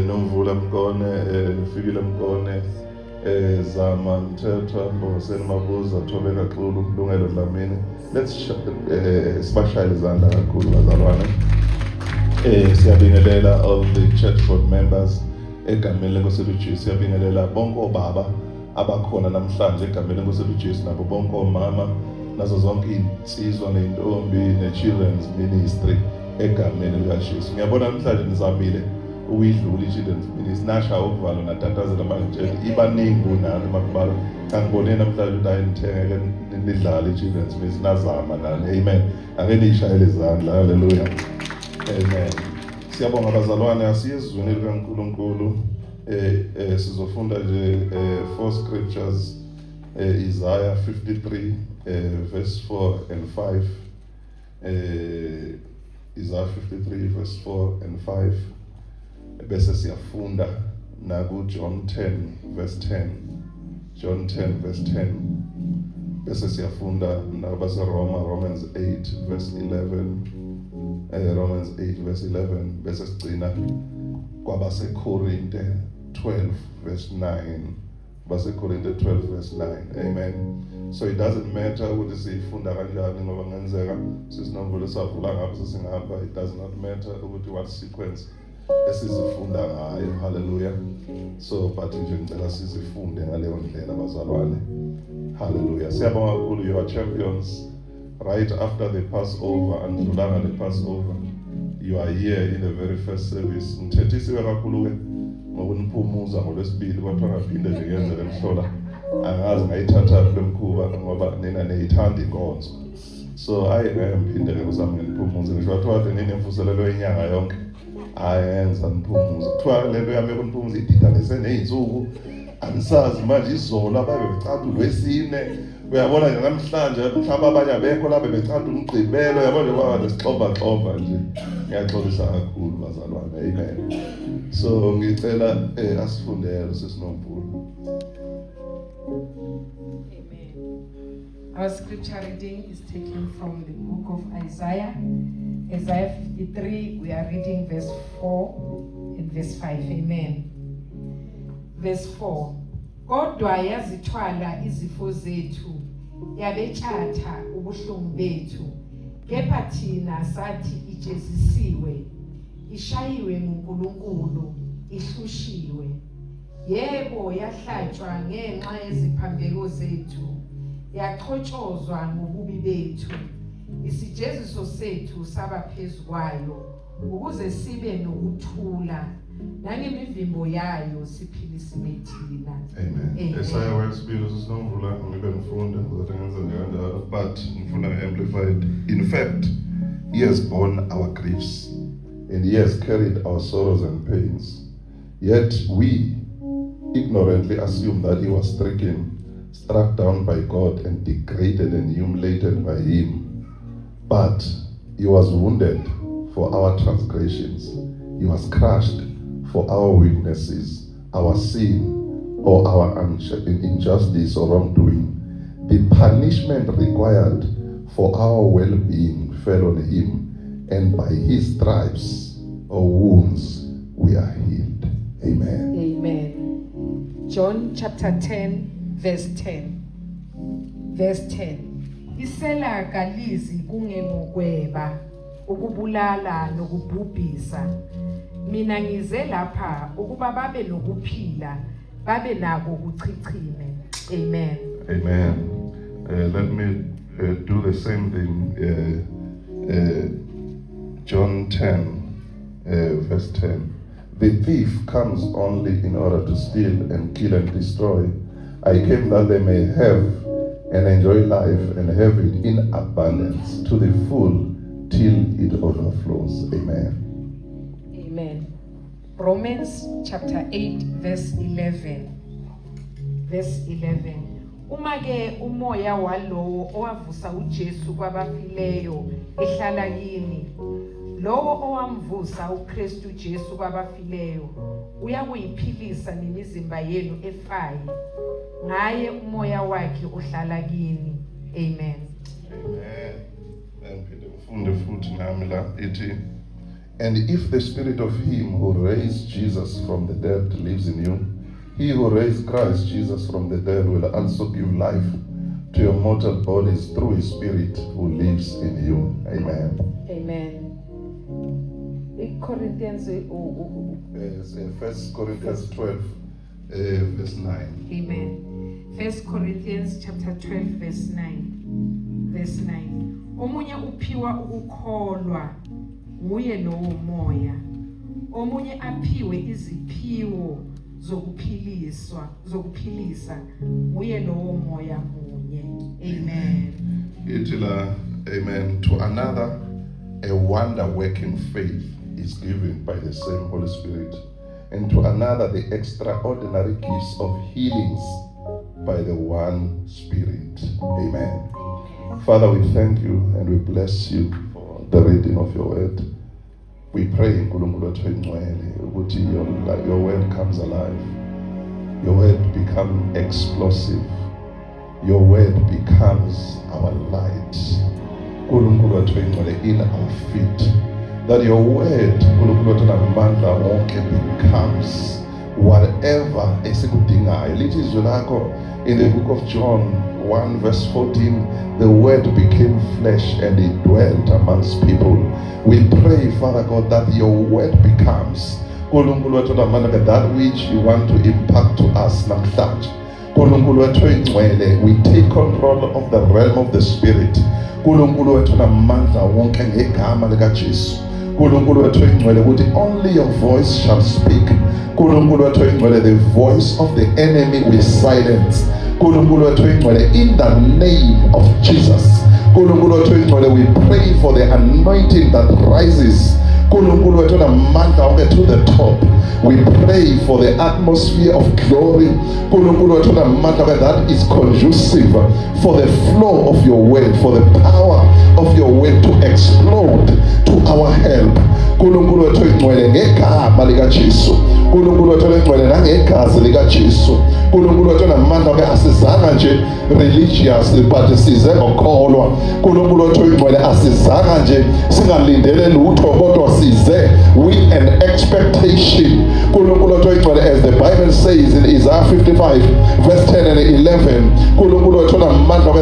Nomvula Mkone, Fikile Mkone, Zama Mthethwa, Mbongiseni Mabuza, Thobeka Xulu, Lungelo Dlamini. Let's sibashayele izandla kakhulu bazalwane. Siyabingelela all the church board members egameni leNkosi uJesu. Siyabingelela bonke obaba abakhona namhlanje egameni leNkosi uJesu, nabo bonke omama nazo zonke insizwa nentombi ne-children's ministry egameni likaJesu. Ngiyabona namhlanje nizamile uyidlula i-children's ministry, nasha ukuvalo natatazela manje ibaningi kunani makubala. Angibone namhlanje ukuthi ayinithenge nidlala i-children's ministry, nazama nani. Amen. Ake nishayele izandla. Hallelujah. Amen. Siyabonga abazalwane, asiyezweni likaNkulunkulu. Sizofunda nje 4 scriptures. Isaiah 53 verse 4 and 5. Isaiah 53 verse 4 and 5. Bese siyafunda naku John 10 verse 10. John 10 verse 10. Bese siyafunda nabase Romans 8 verse 11. Romans 8 verse 11. Bese sigcina kwabase Korinte 12 verse 9. Base Korinte 12 verse 9. Amen. So it doesn't matter ukuthi sifunda kanjani ngoba ngenzeka sisinomvulo savula ngapha sesingapha. It does not matter ukuthi what sequence esizifunda ngayo. Hallelujah. So but nje ngicela sizifunde ngaleyo ndlela bazalwane. Hallelujah. Siyabonga kakhulu, you are champions. Right after the Passover and ndlulanga the Passover, you are here in the very first service. Ngithethisiwe kakhulu ke ngokuniphumuza ngolwesibili kodwa ngaphinde nje ngenze lemhlola. Angazi ngayithatha lemkhuba ngoba nina neyithanda inkonzo. So ngiphinde ke uzame nginiphumuze ngisho wathi nginemvuselelo yenyanga yonke. Ayenza niphumuze. Kuthiwa lento yami yokuniphumuza ididanise nezinsuku. Angisazi manje izolo ababe becatha uLwesine. Uyabona nje namhlanje mhlawumbe abanye abekho lapha becatha uMgqibelo. Uyabona baba nesixoba nje. Ngiyaxolisa kakhulu bazalwane. Amen. So ngicela asifundele sesinomvulo. Our scripture reading is taken from the book of Isaiah. Isaiah 53, we are reading verse 4 and verse 5. Amen. Verse 4. Kodwa yazithwala izifo zethu, yabethatha ubuhlungu bethu. Kepha thina sathi ijezisiwe, ishayiwe nguNkulunkulu, ihlushiwe. Yebo yahlatshwa ngenxa yeziphambeko zethu, yaxhotshozwa ngobubi bethu. Isijeziso sethu saba phezu kwayo, ukuze sibe nokuthula, nangemivimbo yayo siphilise thina. Amen. Isaiah wesibili sesinomvula ngibe ngifunda ukuthi ngenze kanjalo, but ngifuna amplified. In fact, he has borne our griefs and he has carried our sorrows and pains. Yet we ignorantly assume that he was struck down by God and degraded and humiliated by him. But he was wounded for our transgressions. He was crushed for our weaknesses, our sin, or our injustice or wrongdoing. The punishment required for our well-being fell on him, and by his stripes or wounds we are healed. Amen. Amen. John chapter 10 verse 10. Verse 10. Isela kalizi kungemokweba, ukubulala nokubhubhisa. Mina ngize lapha ukuba babe nokuphila, babe nako ukuchichime. Amen. Amen. Let me do the same thing. John 10 verse 10. The thief comes only in order to steal and kill and destroy. I came that they may have and enjoy life and have it in abundance to the full till it overflows. Amen. Amen. Romans chapter 8 verse 11. Verse 11. Uma ke umoya walowo owavusa uJesu kwabafileyo ehlala kini, lowo owamvusa uKristu Jesu kwabafileyo uyakuyiphilisa nemizimba yenu efayo, ngaye umoya wakhe ohlala kini. Amen. Amen. And Peter ufunde futhi nami la ithi, And if the spirit of him who raised Jesus from the dead lives in you, he who raised Christ Jesus from the dead will also give life to your mortal bodies through his spirit who lives in you. Amen. Amen. In Corinthians, 1 Corinthians 12, verse 9. Amen. 1 Corinthians chapter 12, verse 9. Verse 9. Omunye uphiwa ukukholwa nguye lowo moya. Omunye aphiwe iziphiwo zokuphilisa nguye lowo moya munye. Amen. Amen. To another, a wonder-working faith is given by the same Holy Spirit, and to another, the extraordinary gifts of healings by the one Spirit. Amen. Father, we thank you and we bless you for the reading of your word. We pray in your word comes alive. Your word becomes explosive. Your word becomes our light in our feet. That your word becomes whatever in the book of John 1 verse 14, the word became flesh and it dwelt amongst people. We pray, Father God, that your word becomes that which you want to impart to us. We take control of the realm of the spirit. Only your voice shall speak. The voice of the enemy we silence. In the name of Jesus. We pray for the anointing that rises to the top. We pray for the atmosphere of glory that is conducive for the flow of your word, for the power of your word to explode to our help. Religious, but size ngokholwa. Asizanga nje singalindele lutho kodwa size with an expectation. As the Bible says in Isaiah 55 verse 10 and 11,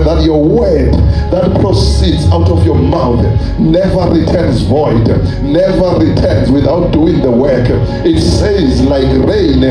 that your word that proceeds out of your mouth never returns void, never returns without doing the work. It says like rain,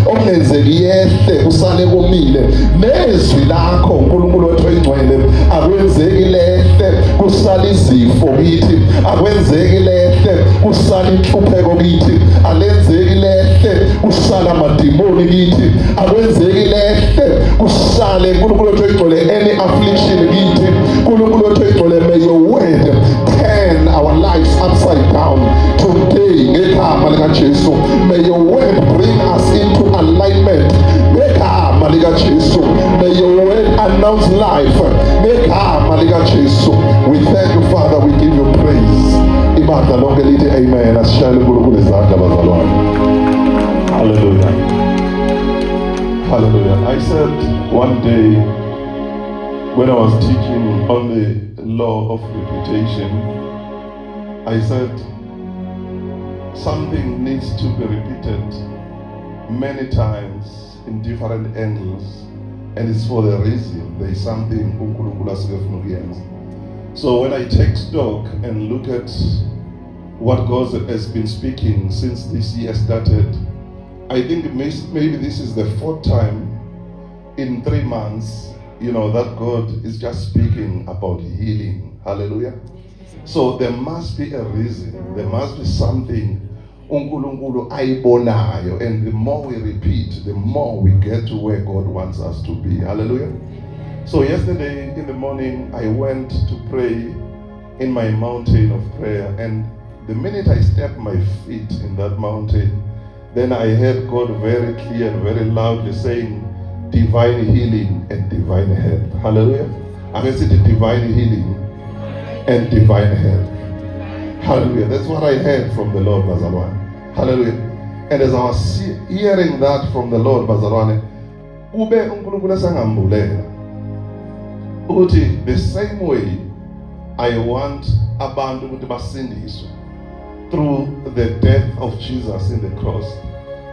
ongenzeki yehle kusale komile nezwi lakho uNkulunkulu wethu oyingcwele akwenzeki lehle kusala izifo kithi, akwenzeki lehle kusala inhlupheko kithi, alenzeki lehle kusala amadimoni kithi, akwenzeki lehle kusale uNkulunkulu wethu oyingcwele any affliction kithi. uNkulunkulu wethu oyingcwele, may your word turn our lives upside down today ngegama lika Jesu. May your word bring us into alignment ngegama lika Jesu. May your word announce life ngegama lika Jesu. We thank you, Father, we give you praise. Ibandla lonke lithi amen. Asishayele uNkulunkulu izandla bazalwane. Hallelujah. Hallelujah. I said one day when I was teaching on the law of reputation, I said something needs to be repeated many times in different angles, and it's for the reason there is something uNkulunkulu asifuna ukuyenza. So when I take stock and look at what God has been speaking since this year started, I think maybe this is the 4th time in 3 months, that God is just speaking about healing. Hallelujah. So there must be a reason. There must be something uNkulunkulu ayibonayo, and the more we repeat, the more we get to where God wants us to be. Hallelujah. So yesterday in the morning, I went to pray in my mountain of prayer, and the minute I stepped my feet in that mountain, then I heard God very clear and very loudly saying, divine healing and divine health. Hallelujah. I can see the divine healing and divine health. Hallelujah. That's what I heard from the Lord, Bazalwane. Hallelujah. And as I was hearing that from the Lord, Bazalwane, ube uNkulunkulu sangambulela ukuthi the same way I want abantu ukuthi basindiswe through the death of Jesus in the cross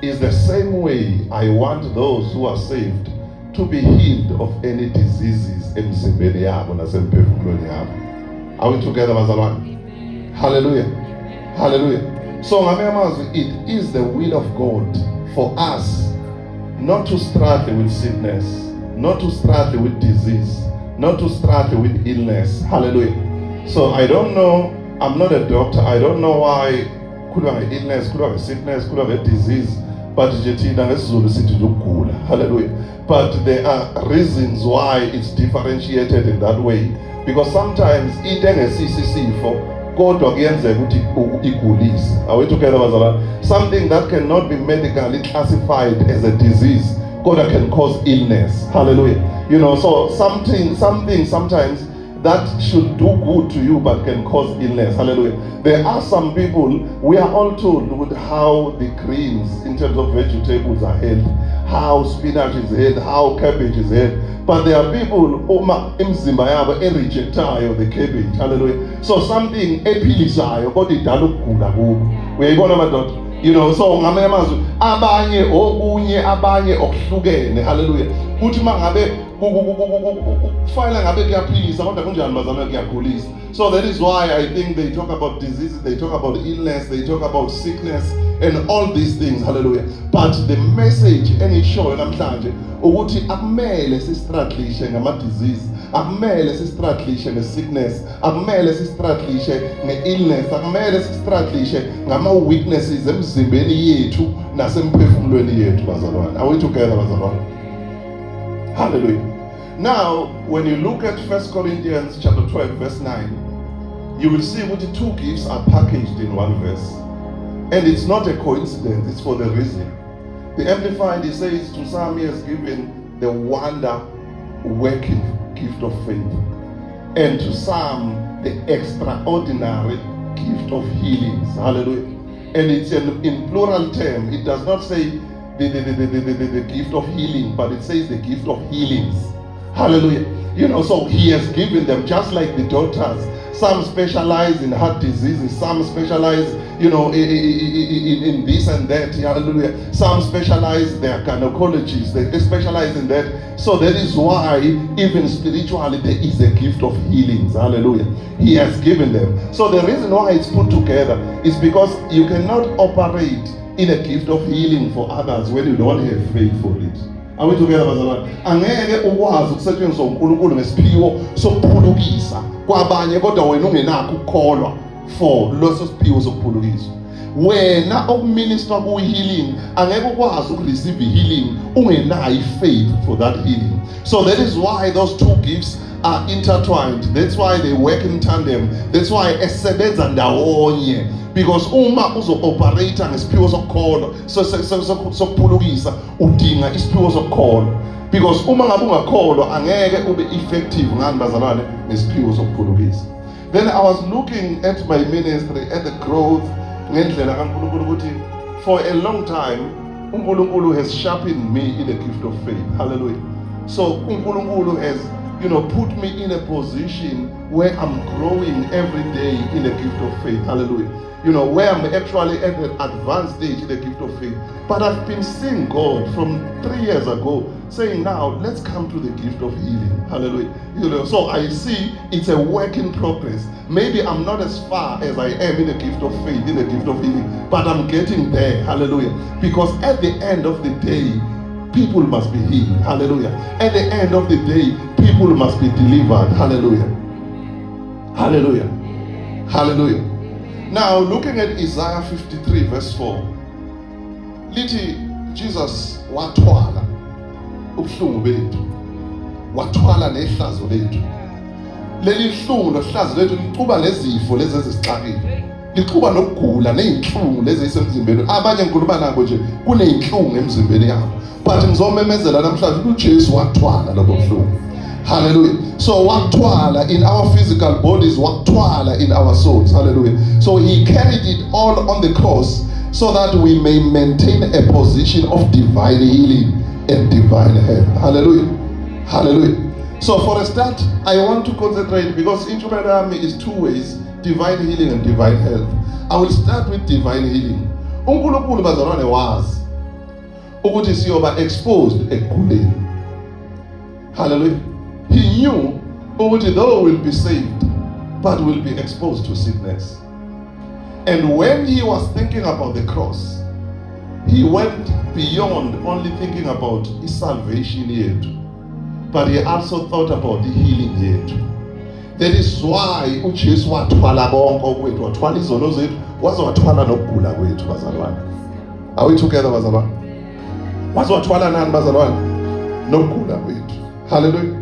is the same way I want those who are saved to be healed of any diseases emzimbeni yabo nasemphefumulweni yabo. Are we together, bazalwane? Hallelujah. Hallelujah. So ngamanye amazwi, it is the will of God for us not to struggle with sickness, not to struggle with disease, not to struggle with illness. Hallelujah. So I don't know, I'm not a doctor, I don't know why could have an illness, could have a sickness, could have a disease, but hallelujah. But there are reasons why it's differentiated in that way, because sometimes are we together, bazalwane? Something that cannot be medically classified as a disease, God can cause illness. Hallelujah. You know, so something sometimes that should do good to you but can cause illness. Hallelujah. There are some people, we are all told with how the greens in terms of vegetables are held, how spinach is held, how cabbage is held. But there are people imzimba yabo rejectayo the cabbage. Hallelujah. So something ephilisayo kodwa idala ukugula kubo. Uyayibona madoda? You know, so ngamanye amazwi abanye okunye abanye okuhlukene. Hallelujah. Kuthi mangabe kufanele ngabe kuyaphilisa kodwa kunjani bazalwane kuyagulisa. So that is why I think they talk about diseases, they talk about illness, they talk about sickness and all these things. Hallelujah. But the message engishoyo namhlanje ukuthi akumele sistruggle ngama disease, akumele sistruggle nge-sickness, akumele sistruggle nge-illness, akumele sistruggle ngama weaknesses emzimbeni yethu nasemphefumulweni yethu bazalwane. Are we together bazalwane? Hallelujah. Now, when you look at 1 Corinthians chapter 12 verse 9, you will see what the two gifts are packaged in one verse. And it's not a coincidence, it's for the reason. The Amplified, it says, to some he has given the wonder working gift of faith, and to some the extraordinary gift of healings. Hallelujah. And it's in plural term. It does not say the gift of healing, but it says the gift of healings. Hallelujah. You know, so he has given them just like the doctors. Some specialize in heart diseases, some specialize, you know, in this and that. Hallelujah. Some specialize, they are gynecologists, they specialize in that. So that is why even spiritually there is a gift of healings. Hallelujah. He has given them. So the reason why it's put together is because you cannot operate in a gift of healing for others when you don't have faith for it. Are we together, bazalwane? Angeke ukwazi ukusetshenziswa uNkulunkulu ngesiphiwo sokuphulukisa kwabanye kodwa wena ungenakho ukukholwa for leso siphiwo sokuphulukisa. Wena okuminister ku healing angeke ukwazi ukureceive healing ungenayo faith for that healing. So that is why those two gifts are intertwined. That's why they work in tandem. That's why esebenza ndawonye. Because uma uzo-operate ngesiphiwo sokukholwa sokuphulukisa udinga isiphiwo sokukholwa. Because uma ngabe ungakholwa angeke ube effective ngani bazalwane ngesiphiwo sokuphulukisa. Then I was looking at my ministry, at the growth ngendlela kaNkulunkulu ukuthi for a long time uNkulunkulu has sharpened me in the gift of faith. Hallelujah. So uNkulunkulu has, you know, put me in a position where I'm growing every day in the gift of faith. Hallelujah. You know, where I'm actually at an advanced stage in the gift of faith. But I've been seeing God from 3 years ago saying, now let's come to the gift of healing. Hallelujah. You know, so I see it's a work in progress. Maybe I'm not as far as I am in the gift of faith, in the gift of healing, but I'm getting there. Hallelujah. Because at the end of the day, people must be healed. Hallelujah. At the end of the day, people must be delivered. Hallelujah. Hallelujah. Hallelujah. Now, looking at Isaiah 53 verse 4, lithi Jesus wathwala ubuhlungu bethu, wathwala nehlazo lethu. Leli hlungu nohlazo lethu liquba nezifo lezi ezisixakile, liquba nokugula nezinhlungu lezi ezisemzimbeni. Abanye ngikhuluma nabo nje kunezinhlungu emzimbeni yabo, but ngizomemezela namhlanje ukuthi uJesu wathwala lobo buhlungu. Hallelujah. So wathwala in our physical bodies, wathwala in our souls. Hallelujah. So he carried it all on the cross so that we may maintain a position of divine healing and divine health. Hallelujah. Hallelujah. So for a start, I want to concentrate because instrument army is two ways, divine healing and divine health. I will start with divine healing. uNkulunkulu bazalwane wazi ukuthi siyoba exposed ekuguleni. Hallelujah. He knew ukuthi though will be saved, but will be exposed to sickness. And when he was thinking about the cross, he went beyond only thinking about his salvation yethu, but he also thought about the healing yethu. That is why uJesu wathwala bonke kwethu, wathwala izono zethu, waze wathwala nokugula kwethu bazalwane. Are we together bazalwane? Waze wathwala nani bazalwane? Nokugula kwethu. Hallelujah.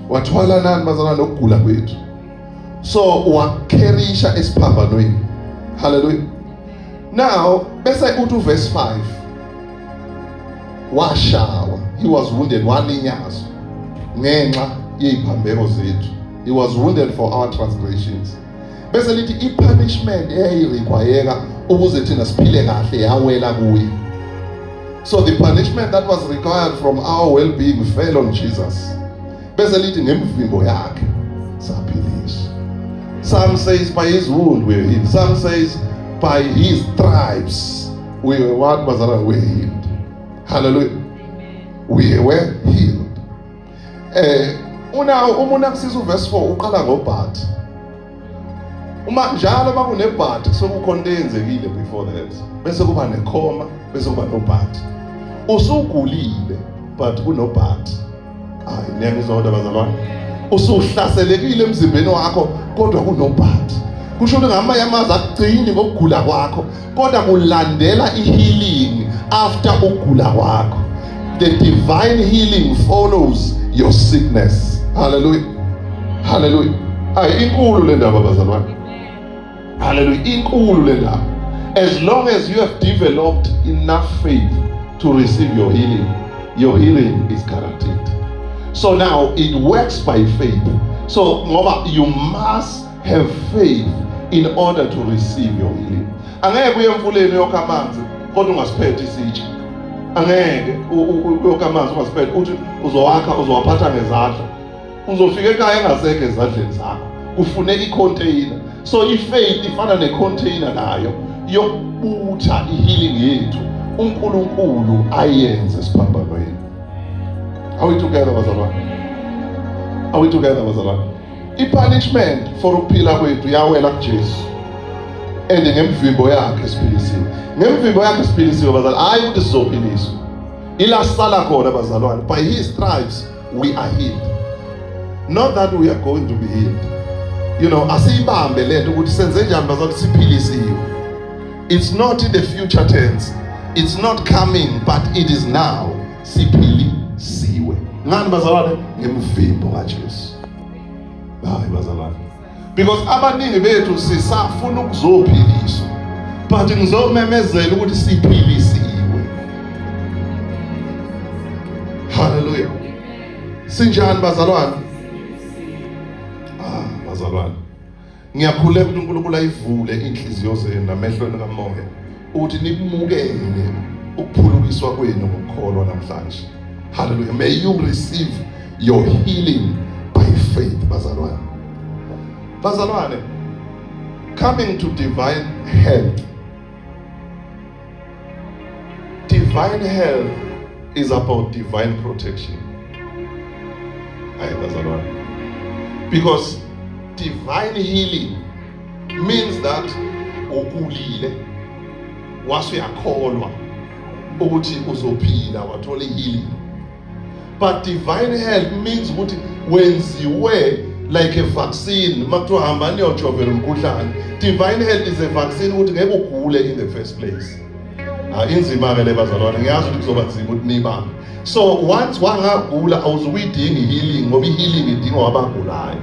Wathwala nani bazalwane? Nokugula kwethu. So wakerisha esiphambanweni. Hallelujah. Now, bese uthi verse 5. Washawa. He was wounded, walinyazwa ngenxa yeziphambeko zethu. He was wounded for our transgressions. Bese lithi i-punishment eyayirequireka ukuze thina siphile kahle yawela kuye. So the punishment that was required from our well-being fell on Jesus. Bese lithi ngemvimbo yakhe saphiliswa. Some says by his wound we are healed. Some says by his stripes we were what was that? We were healed. Hallelujah. We were healed. Uma kusiza verse 4 uqala ngobhat. Uma njalo bakunebhat sokukhonto eyenzekile before that. Bese kuba nekhoma, bese kuba nobhat. Usugulile but kunobhat. Hayi niyangizwa kodwa bazalwane. Usuhlaselekile emzimbeni wakho kodwa kunobhat. Kusho ukuthi ngamanye amazwi akugcini ngokugula kwakho kodwa kulandela ihealing after ukugula kwakho. The divine healing follows your sickness. Hallelujah. Hallelujah. Ay inkulu le ndaba bazalwane. Hallelujah. Inkulu le ndaba. As long as you have developed enough faith to receive your healing is guaranteed. So now it works by faith. So you must have faith in order to receive your healing. Angeke uye emfuleni yokha amanzi kodwa ungasiphethe isitsha. Angeke uyokha amanzi ungasiphethe uthi uzowaphatha ngezandla. Uzofika ekhaya engasekho ezandleni zakho. Kufune i-container. So i-faith ifana ne-container nayo yokubutha i-healing yethu uNkulunkulu ayenze siphambanweni. Are we together bazalwane? Are we together bazalwane? I-punishment for ukuphila kwethu yawela kuJesu. And ngemvimbo yakhe siphilisiwe. Ngemvimbo yakhe siphilisiwe bazalwane. Hayi ukuthi sizophiliswa. Ila sala khona bazalwane. By his stripes we are healed. Not that we are going to be healed. You know, asiyibambe lento ukuthi senze njani bazalwane siphilisiwe. It's not in the future tense. It's not coming, but it is now. Siphilisiwe. Ngani bazalwane? Ngemvimbo kaJesu. Hayi bazalwane. Because abaningi bethu sisafuna ukuzophiliswa. But ngizomemezela ukuthi siphilisiwe. Hallelujah. Sinjani bazalwane? Bazalwane. Ngiyakhuleka ukuthi uNkulunkulu ayivule inhliziyo zenu namehlweni kamoya ukuthi nikumukele ukuphulukiswa kwenu ngokukholwa namhlanje. Hallelujah. May you receive your healing by faith bazalwane. Bazalwane, coming to divine health. Divine health is about divine protection. Aye bazalwane. Because divine healing means that ukulile wasuyakholwa ukuthi uzophila wathola healing. But divine health means ukuthi wenziwe like a vaccine. Makuthiwa hamba niyojovela umkhuhlane. Divine health is a vaccine ukuthi ngeke ugule in the first place. Inzima ke le bazalwane, ngiyazi ukuthi kuzoba nzima ukuthi nibambe. So once wangagula awuzuyidinga healing ngoba healing idingwa abagulayo.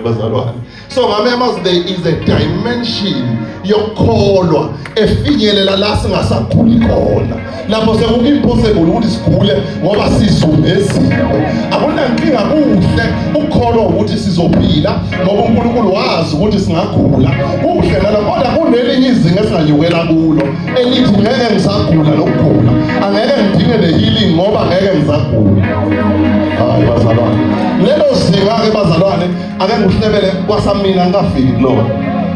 Bazalwane. So ngamanye there is a dimension yokukholwa efinyelela la singasaguli khona. Lapho sekuimpossible ukuthi sigule ngoba sizumezile. Akunankinga kuhle ukukholwa ukuthi sizophila ngoba uNkulunkulu wazi ukuthi singagula. Kuhle nalapho kodwa kunelinye izinga esinganyukela kulo elithi ngeke ngisagula lokugula. Angeke ngidinge le healing ngoba ngeke ngisagula. Hayi bazalwane. Lelo zinga ke bazalwane ake ngihlebele kwasamina ngafiki kulona.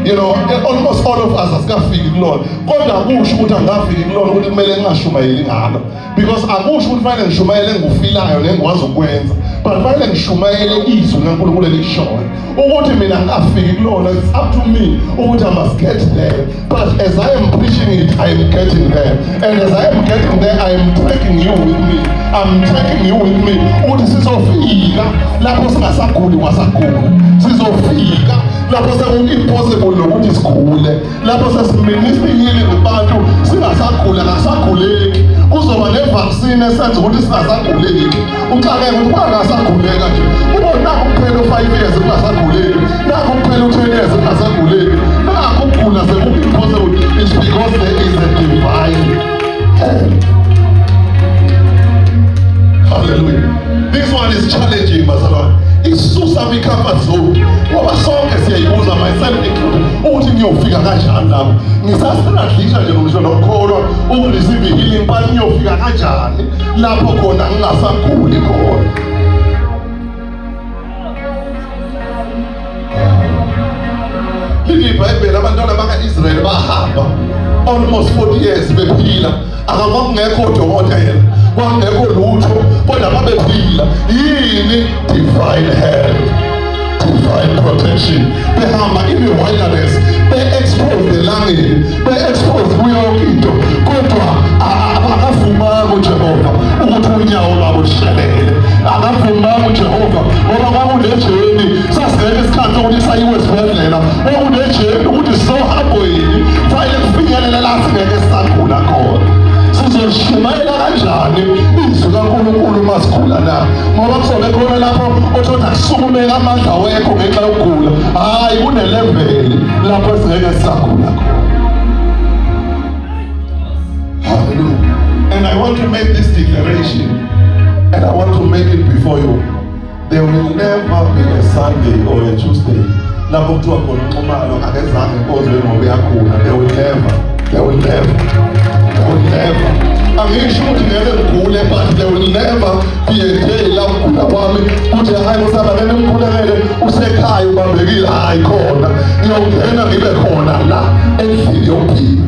You know, almost all of us asikafiki kulona. Kodwa akusho ukuthi angafiki kulona ukuthi kumele ngingashumayeli ngalo. Because akusho ukuthi fanele ngishumayele ngufilayo nengikwazi ukwenza. But fanele ngishumayele izwi kaNkulunkulu elishoyo. Ukuthi mina ngafiki kulona, it's up to me ukuthi I must get there. But as I am preaching it, I am getting there. And as I am getting there, I am taking you with me. I'm taking you with me. Ukuthi sizofika lapho singasaguli kwasagula. Sizofika lapho seku-impossible nokuthi sikhule. Lapho sesiministingile kubantu singasagula nasaguleki. Kuzoba ne-vaccine esenza ukuthi singasaguleki. Ucabeke ukuthi kungasaguleka nje. Ubona nakho kuphela u-5 years kungasaguleki. Nakho kuphela u-10 years kungasaguleki. Nakho ukugula seku-impossible. It's because there is a divine hand. Hallelujah. This one is challenging, bazalwane. Isusa mi-comfort zone. Ngoba sonke siyayibuza, myself included, ukuthi ngiyofika kanjani lapho. Ngisasenadlisha nje ngisho nokukholwa ukureceive healing, but ngiyofika kanjani lapho khona ngingasaguli khona. Leli iBhayibheli abantwana baka-Israyeli bahamba almost 40 years bephila. Akakungekho odokotela, kwakungekho lutho, kodwa babephila. Yini? Divine help, divine protection. Behamba in the wilderness, be-expose elangeni, be-expose kuyo yonke into, kodwa akavumanga uJehova ukuthi unyawo lwabo lushelele. Akavumanga uJehova ngoba kwakunejeni, sasingeke isikhathi sokuthi sayiwe esibhedlela. Kwakunejeni ukuthi sizohambo yini, fanele kufinyelele la singeke sisagula khona. Sizolishumayela kanjani izwi kaNkulunkulu masikhula la? Ngoba kuzobe khona lapho othothi akusukumeka amandla wekho ngenxa yokugula. Hayi, kuneleveli lapho esingeke sisagula khona. Hallelujah. And I want to make this declaration, and I want to make it before you. There will never be a Sunday or a Tuesday lapho kuthiwa khona uNxumalo akezange inkonzo ngoba yakhula. There will never. Angisho ukuthi ngeke ngigule, but there will never be a day la ukugula kwami uthi hayi kusaba ngeke ngikhulekele usekhaya ubambekile. Hayi khona ngiyongena ngibe khona la endlini yokuphila.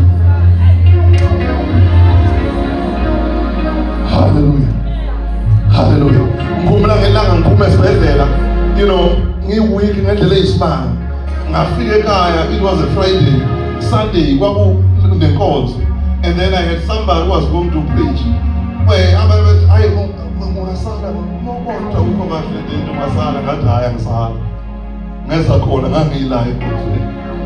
Hallelujah. Ngikhumbula ngelanga ngiphuma esibhedlela, you know, ngiweek ngendlela eyisimanga. Ngafika ekhaya, it was a Friday. Sunday kwakunenkonzo. And then I had somebody who was going to preach. Ungasala ngokodwa ukho kahle into masala ngathi hayi angisala. Ngeza khona ngangila ekhosini.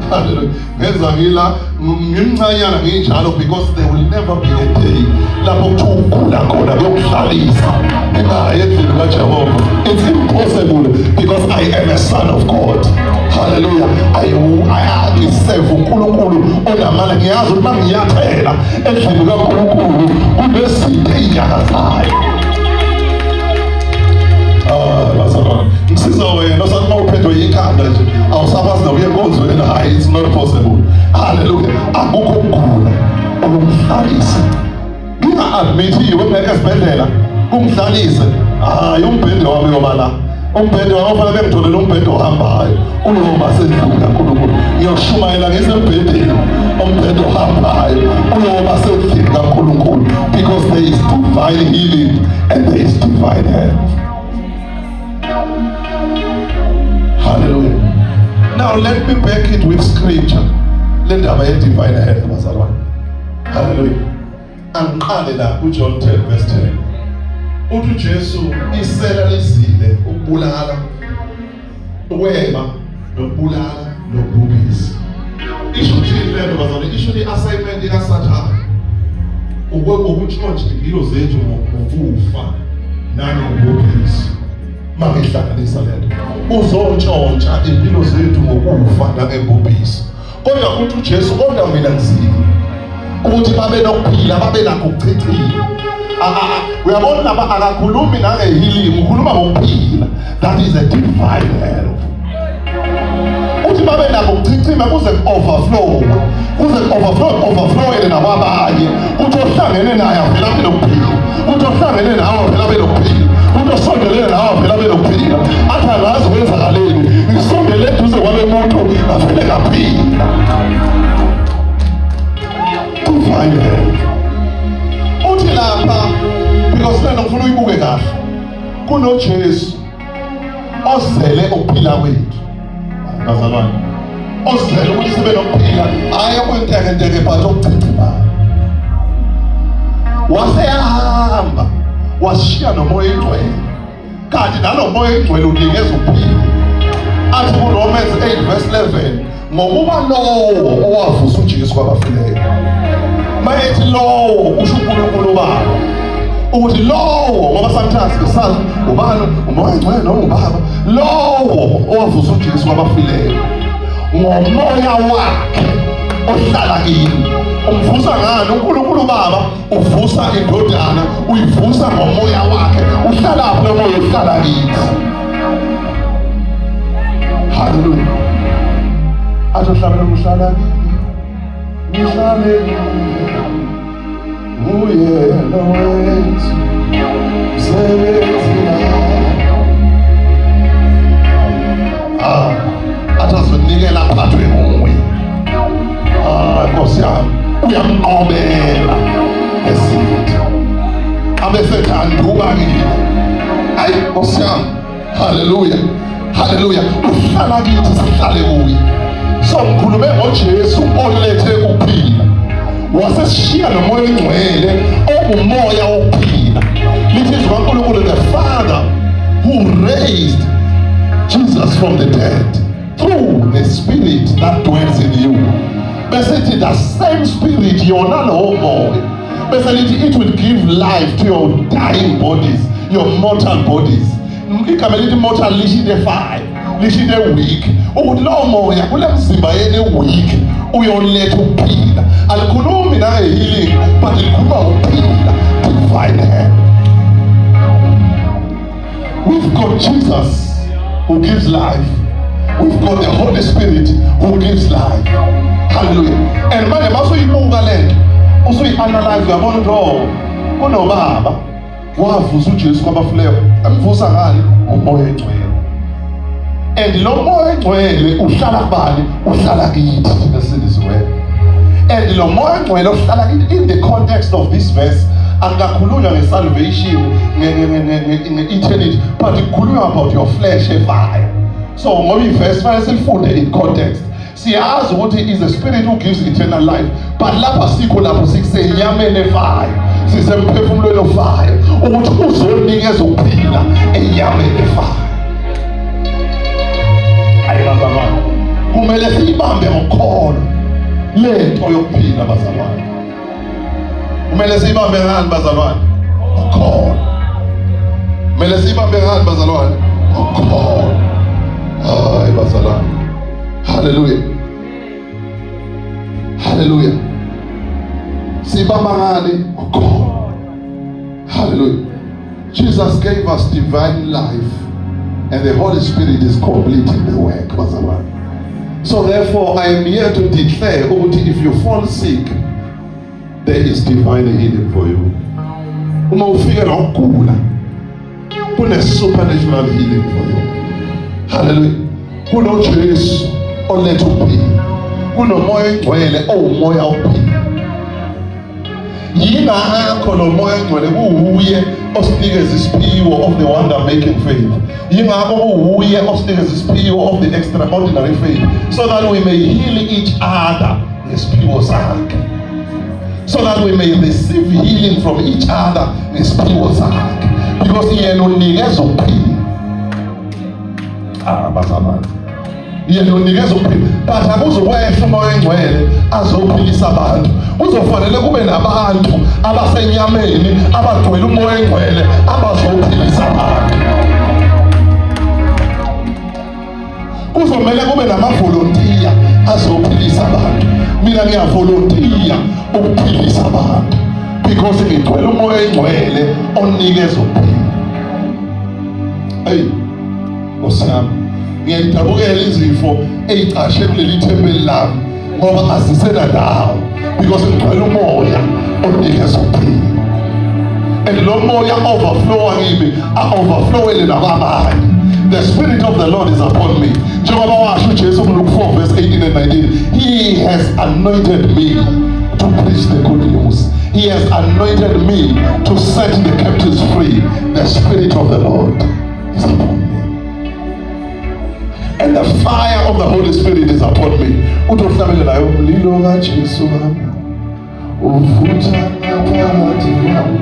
Hallelujah. Ngeza ngila ngimncanyana nginjalo because there will never be a day lapho ukugula khona bekuhlalisa engayedlini kaJehova. It's impossible because I am a son of God. Hallelujah. I serve uNkulunkulu onamandla. Ngiyazi ukuthi mangiyaphela endlini kaNkulunkulu kunezinto ezinyakazayo. Bazalwane, ngisiza wena osathi uma uphethwe yikhanda nje awusakwazi nokuya enkonzweni. Hayi, it's not possible. Hallelujah. Akukho ukugula okumhlalisa. Nginga-admithiwe ngeke esibhedlela kungihlalise. Hayi, umbhede wami yoba la. Umbhede wami ofanele bengitholele umbhede ohambayo uyoba sendlini kaNkulunkulu. Ngiyoshumayela ngisembhedeni umbhede ohambayo uyoba sendlini kaNkulunkulu, because there is divine healing and there is divine help. Hallelujah. Now let me back it with scripture. Le ndaba ye-divine help bazalwane. Hallelujah. Angiqale la kuJohn 10 verse 10. Uthi uJesu isela lizile ukubulala, ukweba, nokubulala, nokubhubhisa. Isho nje lento bazalwane, isho i-assignment kaSathane ukutshontsha impilo zethu ngokufa nanokubhubhisa. Mangihlanganisa lento, uzontshontsha impilo zethu ngokufa nangebhubhisa. Kodwa uthi uJesu, kodwa mina ngizile ukuthi babe nokuphila, babe nakho ukuchithila. Uyabona laba akakhulumi nange-healing, ukhuluma ngokuphila. That is a divine help. Uthi babe nakho ukuchichima kuze ku-overflow, overflowele nakwabanye. Uthi ohlangene naye avela abe nokuphila, uthi ohlangene nawe avela abe nokuphila, uthi osondelene nawe kaphila. Divine health. Uthi lapha, because lena ngifuna uyibuke kahle, kunoJesu ozele ukuphila kwethu. Bazalwane, ozele ukuthi sibe nokuphila, hayi okwentekenteke but okucicima. Waseyahamba washiya nomoya oyingcwele, kanti nalo moya oyingcwele unikeza ukuphila. Athi kuRomans 8 verse 11, ngokuba lowo owavusa uJesu kwabafileyo. Mayethi lowo usho uNkulunkulu Baba, ukuthi lowo ngoba sometimes besazi ubani umoya oyingcwele noma ubaba, lowo owavusa uJesu kwabafileyo ngomoya wakhe ohlala kini. Umvusa ngani? uNkulunkulu Baba uvusa indodana, uyivusa ngomoya wakhe. Uhlala apho lo moya uhlala kini. Hallelujah. Atohlala uhlala kini. Uhlale uyena wethu msebenzi atazonikela phathwe nguye. Nkosi yami uyamnqobela esithi abesethanduka kini. Hayi Nkosi yami, haleluya, haleluya. Uhlala kithi sihlale kuye. So ngikhulume ngoJesu olethe ukuphila, waseshiya nomoya oyingcwele ongumoya wokuphila. Lithi izwi kaNkulunkulu, the Father who raised Jesus from the dead through the Spirit that dwells in you. Bese the same Spirit yona lowo moya, bese lithi it will give life to your dying bodies, your mortal bodies. Igama lithi mortal lishide 5, lishide weak, ukuthi lowo moya kule mzimba yene weak uyoletha ukuphila. Alikhulumi na healing, but likhuluma ukuphila, divine health. We've got Jesus who gives life. We've got the Holy Spirit who gives life. Hallelujah. And manje masuyibuka lento, usuyi-analyze uyabona ukuthi kunobaba wavusa uJesu kwabafileyo. Amvusa ngani? Umoya oyingcwele. And lo moya oyingcwele uhlala kubani? Uhlala kithi esindisiweyo. And lo moya oyingcwele uhlala kithi. In the context of this verse, akakhulunywa nge-salvation, nge-eternity, but ikhulunywa about your flesh efayo. So ngoba iverse fanele silifunde in context. Siyazi ukuthi is a spirit who gives eternal life, but lapha sikho lapho sikusenyameni efayo, sisemphefumulweni ofayo, ukuthi uzonikeza ukuphila enyameni efayo. Ayibazalwane, kumele siyibambe ngokholo lento yokuphila bazalwane. Kumele siyibambe ngani bazalwane? Ngokholo. Kumele siyibambe ngani bazalwane? Ngokholo. Hayi bazalwane. Hallelujah. Hallelujah. Sibamba ngani? Ngokholo. Hallelujah. Jesus gave us divine life, and the Holy Spirit is completing the work bazalwane. So therefore I am here to declare ukuthi if you fall sick, there is divine healing for you. Uma ufika nokugula, kune supernatural healing for you. Hallelujah. KunoJesu oletha ukuphila, kunomoya oyingcwele owumoya wokuphila. Yingakho lo moya oyingcwele kuwuye osinikeza isiphiwo of the wonder making faith. Yingakho kuwuye osinikeza isiphiwo of the extraordinary faith, so that we may heal each other ngesiphiwo sakhe, so that we may receive healing from each other ngesiphiwo sakhe, because yena unikeza ukuphila. Bazalwane, yena unikeza ukuphila, but akuzokwehla umoya oyingcwele azophilisa abantu. Kuzofanele kube nabantu abasenyameni abagcwele umoya oyingcwele abazophilisa abantu. Kuzomele kube namavolontiya azophilisa abantu. Mina ngiyavolontiya ukuphilisa abantu because ngigcwele umoya oyingcwele onikeza ukuphila. Hey, Nkosi yami, ngiyayidabukela izifo eyicashe kuleli thempeli lami ngoba azisena ndawo, because ngigcwele umoya onikeza ukuphila. And lo moya overflow kimi, a-overflowele nabanye. The Spirit of the Lord is upon me. Njengoba washo uJesu Luke 4 verse 18 and 19. He has anointed me to preach the good news. He has anointed me to set the captives free. The Spirit of the Lord is upon me. And the fire of the Holy Spirit is upon me. Utohlabela umlilo kaJesu uvutha ngaphakathi kwami.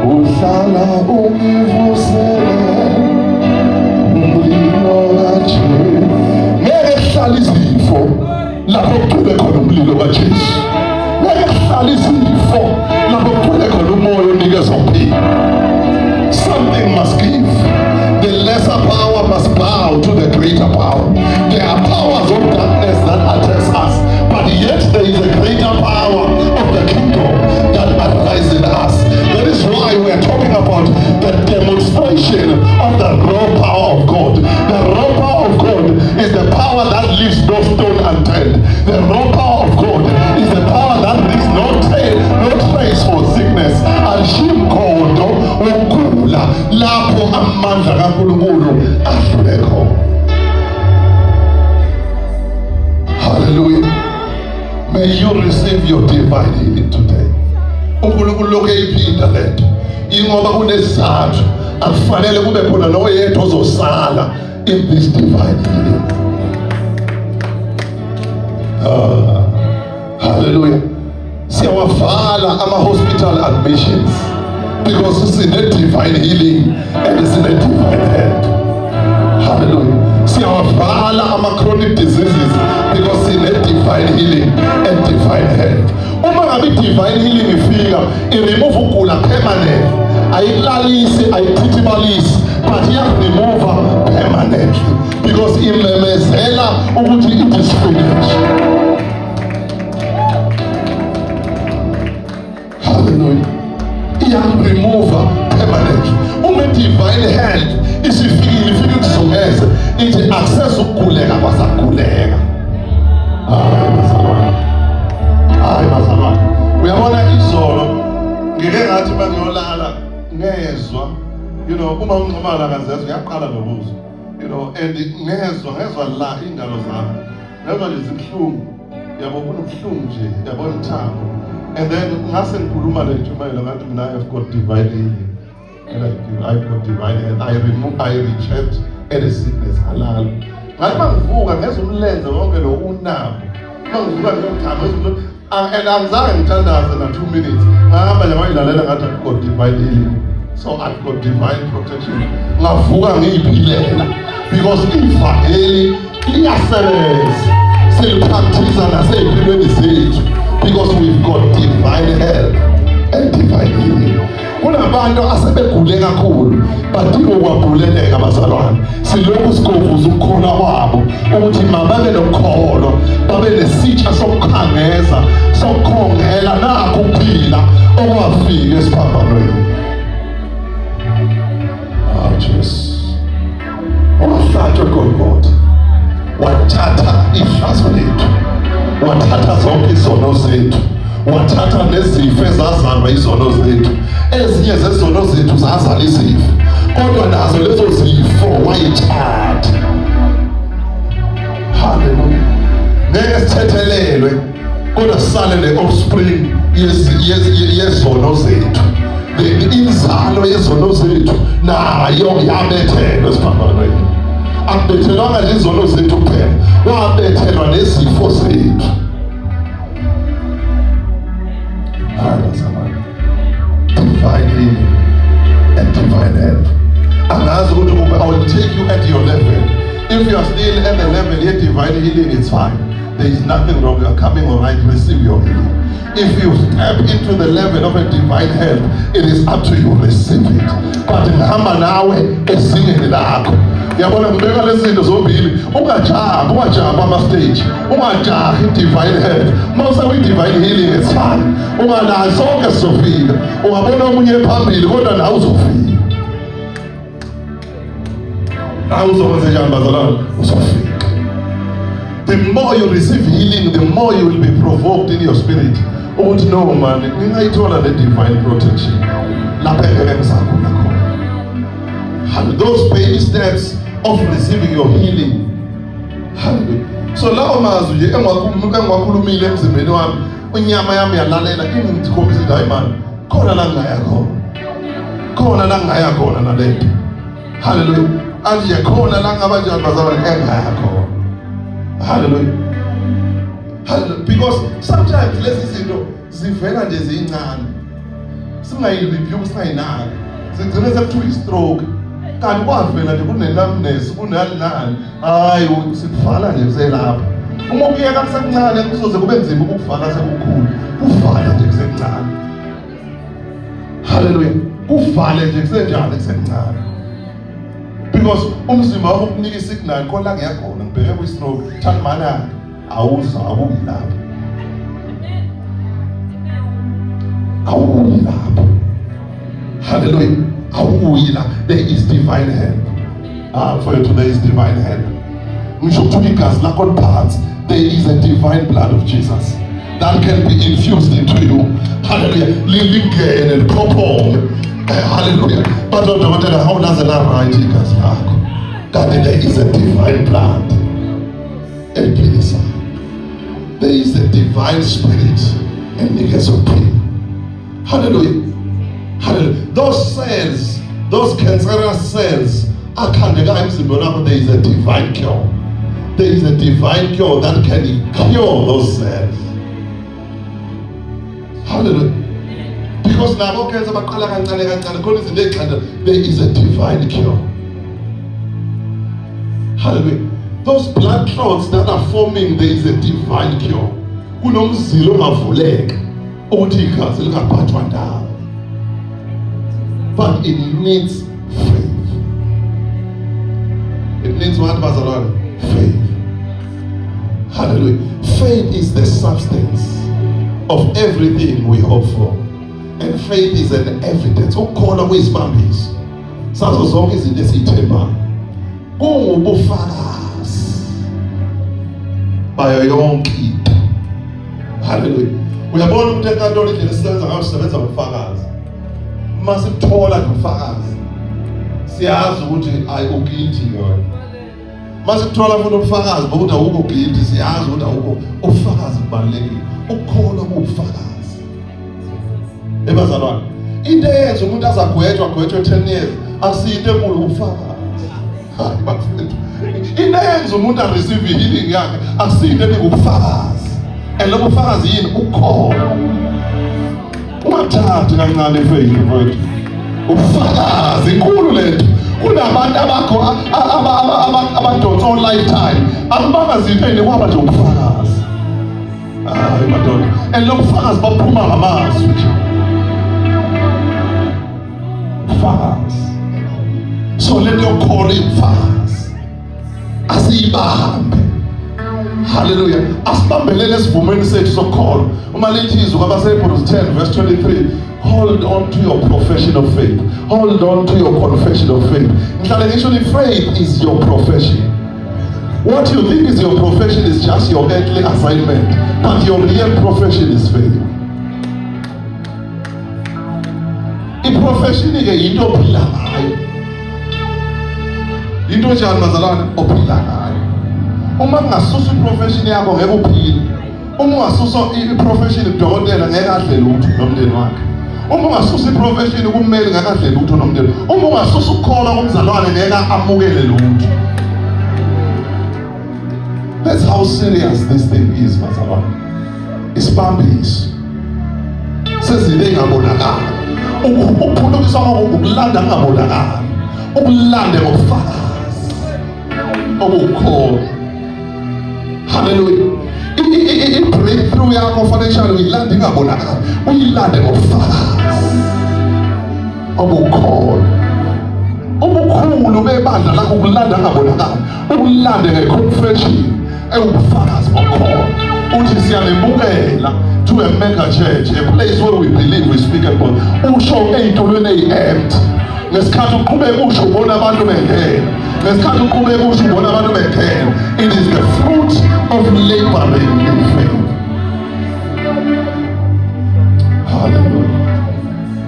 Uhlala ungivusele umlilo kaJesu. Ngeke kuhlale izifo lapho kugcwele khona umlilo kaJesu. Ngeke kuhlale izifo lapho kugcwele khona umoya onikeza ukuphila. Something must give. The lesser power must bow to the greater power. There are powers of darkness that attacks us, but yet there is a greater power of the kingdom that arises in us. That is why we are talking about the demonstration of the raw power of God. The raw power of God is the power that leaves no stone unturned. The raw power of God is the power that leaves no trace for sickness. Ashimkhondo ukugula lapho amandla kaNkulunkulu adlule khona. Hallelujah. May you receive your divine healing today. uNkulunkulu lokhu eyiphinda lento. Ingoba kunesizathu akufanele kube khona noyedwa ozosala in this divine healing. Hallelujah. Siyawavala ama-hospital admissions because it's in a divine healing and it's in a divine health. Hallelujah. Siyawavala ama-chronic diseases because in a divine healing and divine health. Uma ngabe divine healing ifika, i-remove ukugula permanent. Ayilalisi, ayithithibalisi, but iya-remove permanently because imemezela ukuthi it is finished. Hallelujah. Remove permanently. Uma divine health isifikile ifike kuzungeze ithi access ukukhuleka kwasakhuleka. Hayi bazalwane. Uyabona izolo ngike ngathi mangiyolala ngezwa uma ungxumana kazezwe uyaqala nobuzo and ngezwa la ingalo zami ngezwa nje zibuhlungu yabo kunobuhlungu nje yabona ithambo. And then ngase ngikhuluma le ntshumayelo ngathi mina I've got divine healing and I've got divine health. I reject any sickness halal. Ngathi mangivuka ngezwa umlenze wonke lo unabo mangivuka ngiyokuthamba and angizange ngithandaze na 2 minutes ngahamba nje ngayilalela ngathi I've got divine healing, so I've got divine protection. Ngavuka ngiyiphilela because ivangeli liyasebenza silipractice nasey'mpilweni zethu because we've got divine health and divine healing. Kunabantu asebegule kakhulu badinga ukwabhuleleka bazalwane. Silokhu sigovuza ukukhona kwabo ukuthi mababe nokholo, babe nesitsha sokukhangeza, sokukhongela nakho ukuphila okwafika esiphambanweni. Jesus. Wahlatshwa eGolgotha, wathatha ihlazo lethu, wathatha zonke izono zethu, wathatha nezifo ezazalwa izono zethu. Ezinye zezono zethu zazala izifo, kodwa nazo lezo zifo wayithatha. Hallelujah. Ngeke sithethelelwe kodwa sisale le-offspring yezono zethu. Inzalo yezono zethu nayo yabethelwa esiphambanweni. Akubethelwanga nje izono zethu kuphela, wabethelwa nezifo zethu. Divine healing and divine health. Angazi ukuthi I will take you at your level. If you are still at the level yet divine healing, it's fine. There is nothing wrong. You are coming all right. Receive your healing. If you step into the level of a divine health, it is up to you. Receive it. But ngihamba nawe ezingeni lakho. Yabona ngibeka lezi zinto zombili. Ungajahi ama-stage. Ungajahi divine health. Mawuse divine healing, it's fine. Unganayo sonke sizofika. Ungabona omunye phambili kodwa nawe uzofika. Nawe uzokwenza njani bazalwane? Uzofika. The more you receive healing, the more you will be provoked in your spirit. Ukuthi no man, ngingayithola le divine protection lapha engeke ngisagula khona. Hallelujah. Those baby steps of receiving your healing. Hallelujah. So lawo mazwi nje engiwakhulumile emzimbeni wami, inyama yami yalalela ingikhombisa ukuthi hayi man, khona la ngaya khona. Khona la ngaya khona nalento. Hallelujah. Anje khona la ngabanjani bazalwane engaya khona. Hallelujah. Hallelujah. Because sometimes lezi zinto zivela nje zincane. Singayirebuke, singayinaki. Sigcine sekuthiwa i-stroke. Kanti kwavela nje kune-numbness, kunalani. Hayi, sikuvala nje kuselapha. Uma ukuyeka kusekuncane kuzoze kube nzima ukukuvala sekukhulu. Kuvale nje kusekuncane. Hallelujah. Kuvale nje kusenjani kusekuncane. Because umzimba wakho ukunika isignal khona la ngiyakhona ngibheke kwi-stroke. Thani mana awuza awungilapha. Awungilapha. Hallelujah. There is divine help. For you today is divine help. There is a divine blood of Jesus that can be infused into you. Hallelujah. Living and proper. Hallelujah. But no matter how does it right, God, there is a divine blood. There is a divine spirit and niggas of pain. Hallelujah. Hallelujah. Those cells, those cancerous cells, there is a divine cure. There is a divine cure that can cure those cells. Hallelujah. Because now there is a divine cure. Hallelujah. Those blood clots that are forming, there is a divine cure. But it needs faith. It needs what, Pastor? Faith. Hallelujah. Faith is the substance of everything we hope for. And faith is an evidence. Who call away Spambies? Sazo zonke izinto esithemba. Kungubufakazi bayo yonke into. Hallelujah. Uyabona ukuthi enkantolo indlela sisebenza ngayo sisebenza ngobufakazi. Masithola ngobufakazi. Siyazi ukuthi ayikugilty yona. Masithola futhi ubufakazi bokuthi awukho guilty, siyazi ukuthi awukho ubufakazi kubalulekile. Ukukholwa kubufakazi. Ebazalwane, into eyenza umuntu azagwetshwa 10 years asiyinto enkulu ubufakazi. Hayi bafethu. Into eyenza umuntu areceive healing yakhe asiyinto engubufakazi. And lo bufakazi yini? Ukukholwa. Ungathathi kancane faith mfowethu. Ubufakazi inkulu lento. Kunabantu abakho abadonsa on lifetime. Abangaziphe kwaba nje ubufakazi. Hayi madoda. And lo bufakazi baphuma ngamazwi. So let your calling fast. Asibambe. Hallelujah. Asibambelele sivumeni sethu sokholo. Uma lithi izwi kwabaseHebrews 10 verse 23, hold on to your profession of faith. Hold on to your confession of faith. Inhlalisation faith is your profession. What you think is your profession is just your earthly assignment, but your real profession is faith. I-profession ke yinto ophila ngayo. Yinto njani mazalwane ophila ngayo. Uma ngasusa i-profession yakho ngeke uphile. Uma ungasusa i-profession udokotela ngeke adle lutho nomndeni wakhe. Uma ungasusa i-profession kummeli ngeke adle lutho nomndeni. Uma ungasusa ukukholwa komzalwane ngeke amukele lutho. That's how serious this thing is, mazalwane. Isibambiso sezile ngabonakala. Ukuphulukisa ngokulanda ngabonakala. Ukulande ngofakazi. Obukho. Hallelujah. I-breakthrough yakho financial uyilande ngabonakala. Uyilande ngofakazi. Obukho. Ubukhulu bebandla lakho ukulanda ngabonakala. Ukulande ngeconfession ewubufakazi bokhona. Uthi siyalemukela to a mega church, a place where we believe we speak about. Usho ey'ntolweni eyi-empty. Ngesikhathi uqhubeka usho ubona abantu bengena. Ngesikhathi uqhubeka usho ubona abantu bengena. It is the fruit of laboring in faith. Hallelujah.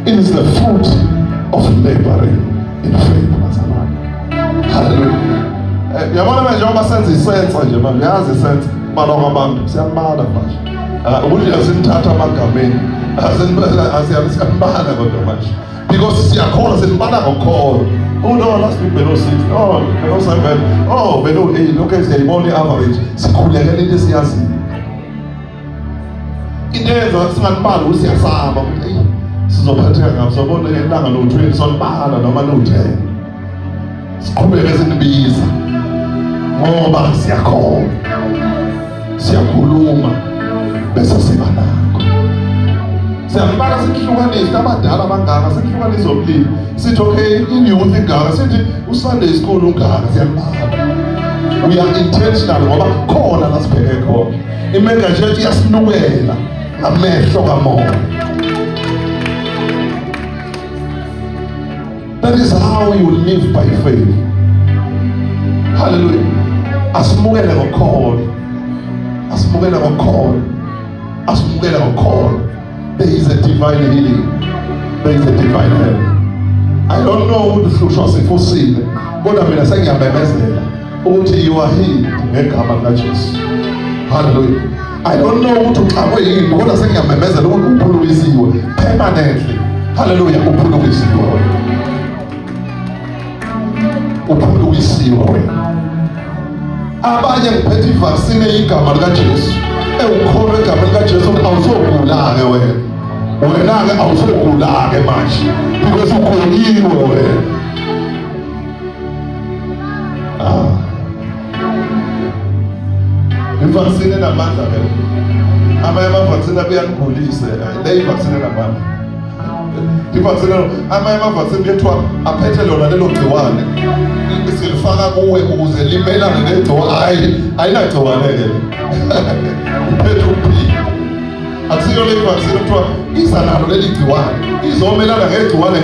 It is the fruit of laboring in faith. isensa nje manje, uyazi isensa baloko abantu siyambala manje. Ukuthi asinithatha amagameni, asiyambala kodwa manje. Because siyakhola sinibala ngokholo. Oh no, last week below 6. Oh, below 7. Oh, below 8. Okay, siyayibona i-average. Sikhulekela into esiyaziyo. Into eyenza singanibali ukuthi siyasaba ukuthi sizophatheka ngapha sobona elanga no-20 sonibala noma no-10. Siqhubeke sinibiza ngoba siyakhona, siyakhuluma bese siba nakho. Siyabala sikuhlukanise abadala abangaka, sikuhlukanise obulili. Sithi okay, in-youth ingaka, sithi u-Sunday school ungaka, siyabala. We are intentional ngoba khona la sibheke khona. Imega church iyasinukela ngamehlo kamoya. That is how you live by faith. Hallelujah. Asimukele ngokholo. Asimukele ngokholo. Asimukele ngokholo. There is a divine healing. There is a divine help. I don't know who the flushwa sifusile. Kodwa mina sengiyabemezela ukuthi you are healed ngegama likaJesu. Hallelujah. I don't know ukuthi uxakwe yini kodwa sengiyabemezela ukuthi uphulukisiwe permanently. Hallelujah. Uphulukisiwe. Uphulukisiwe wena. Abanye ngiphethe ivaccine igama likaJesu. Ukholwa egama likaJesu awuzogula-ke wena. Wena-ke awuzogula-ke manje. Because ukholiwe wena. Ivaccine enamandla ke. Amanye amavaccine abuyanigulise. Le ivaccine enamandla. Ivaccine amanye amavaccine kuthiwa aphethe lona lelo gciwane. Silifaka kuwe ukuze limelane negciwane. Ayinagciwane-ke. Uphethe ukuphila. Akusiyo le vaccine kuthiwa iza nalo leli gciwane. Izomelana ngegciwane.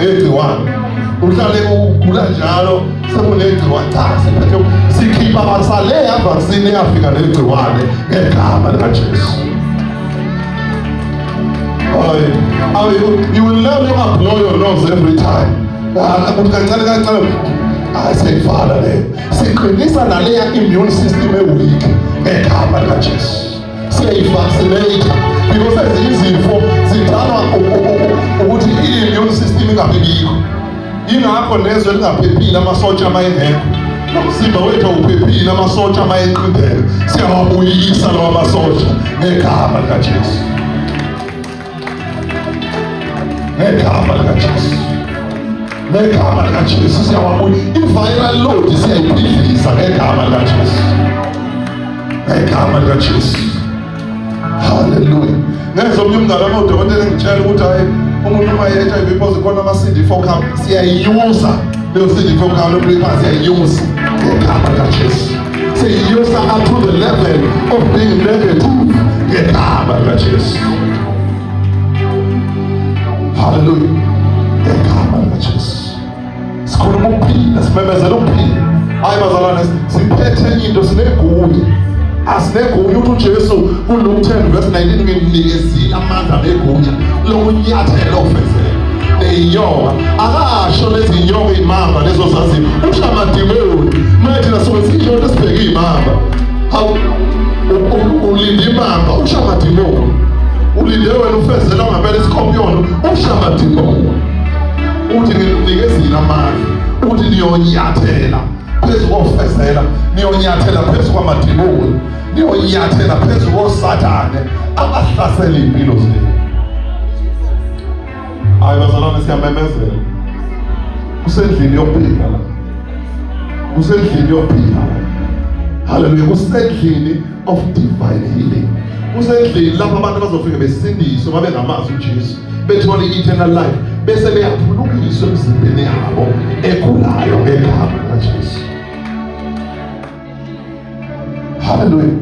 Uhlale ugula njalo sekunegciwane. Cha, sikhipha basaleya vaccine eyafika negciwane ngegama likaJesu. You will never blow your nose every time. I say, Father, siqinisa naleya immune system weak ngegama likaJesu. Siyayivaccinate because ezinye izifo zidalwa ukuthi i-immune system ingabibikho. Yingakho nezwe lingaphephile amasotsha amayengekho. Nomzimba wethu awuphephile amasotsha amayenqindele. Siyawabuyisa lawa masotsha ngegama likaJesu. Ngegama likaJesu. Ngegama likaJesu siyawabuyisa. I-viral load siyayiphilisa ngegama likaJesu. Ngegama likaJesu. Hallelujah. Ngezomnye umngane wodokotela ngitshela ukuthi hayi umuntu uma ye-HIV positive khona ama-CD4 count siyayiyuza leyo CD4 count lokuliphasi siyayiyuza ngegama likaJesu. Siyayiyuza up to the level of being negative ngegama likaJesu. Hallelujah. Ngegama likaJesu. Sikhuluma ukuphila, simemezela ukuphila. Hayi bazalwane, siphethe into sinegunya. Asinegunya ukuthi uJesu kuLuke 10 verse 19 ngimnikezile amandla negunya lokunyathela ofezela. Neyinyoka akasho lezi nyonga imamba lezo zaziyo. Usha amadimoni manje nasuke sisho lesibheke imamba. Hawu ulinde imamba usha amadimoni. Ulinde wena ufezela ngempela isikhompiyoni usha amadimoni. Uthi ngimnikezile amandla uthi niyonyathela phezu kofezela, niyonyathela phezu kwamadimoni, niyonyathela phezu kosathane abahlasela impilo zenu. Hayi bazalwane, siyamemezela kusendlini yokuphila la, kusendlini yokuphila la. Hallelujah. Kusendlini of divine healing. Kusendlini lapho abantu bazofika besindiswe uma bengamazi uJesu, bethola i-eternal life bese beyaphulukiswa emzimbeni yabo egulayo ngegama likaJesu. Hallelujah.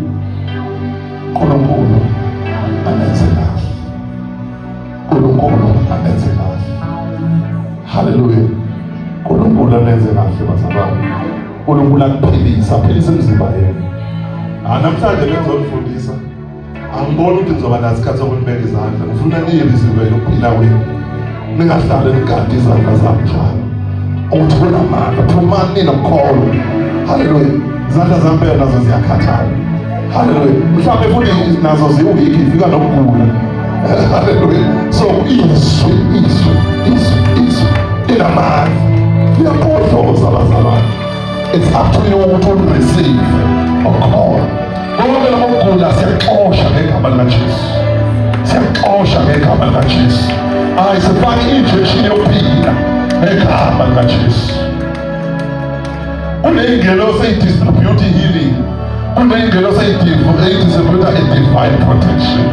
Nkulunkulu anenze kahle. Nkulunkulu anenze kahle. Hallelujah. Nkulunkulu anenze kahle bazalwane. Nkulunkulu akuphilisa, aphilise imizimba yenu. Namhlanje bengizonifundisa. Angiboni ukuthi nizoba nasikhathi sokunibeka izandla. Ngifuna niyelizivele ukuphila kwenu. Ningahlale nigade izandla zami njalo. Ukuthi kunamandla, phumani ninokholo. Hallelujah. izandla zami phela nazo ziyakhathala. Hallelujah. Mhlawumbe futhi nazo ziwiki ifika nokugula. Hallelujah. So izwi inamandla. Liyaphohloza abazalwane. It's up to you to receive or call. Konke lokugula siyaxosha ngegama likaJesu. Siyaxosha ngegama likaJesu. Sifake injection yokuphila ngegama likaJesu. Kuney'ngelo seyidistribute healing. Kuney'ngelo seyidistribute a divine protection.